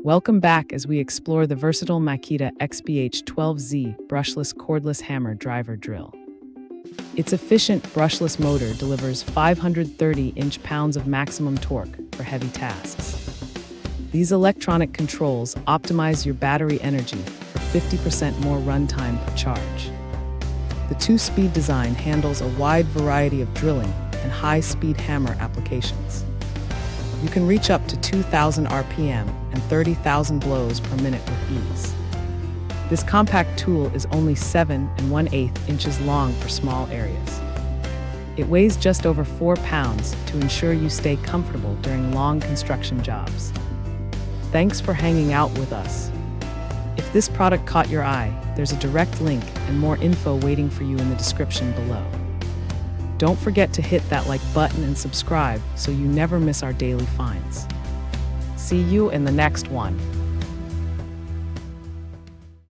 Welcome back as we explore the versatile Makita XPH12Z Brushless Cordless Hammer Driver-Drill. Its efficient brushless motor delivers 530 inch-pounds of maximum torque for heavy tasks. These electronic controls optimize your battery energy for 50% more runtime per charge. The two-speed design handles a wide variety of drilling and high-speed hammer applications. You can reach up to 2,000 RPM and 30,000 blows per minute with ease. This compact tool is only 7 1/8 inches long for small areas. It weighs just over 4 pounds to ensure you stay comfortable during long construction jobs. Thanks for hanging out with us. If this product caught your eye, there's a direct link and more info waiting for you in the description below. Don't forget to hit that like button and subscribe so you never miss our daily finds. See you in the next one.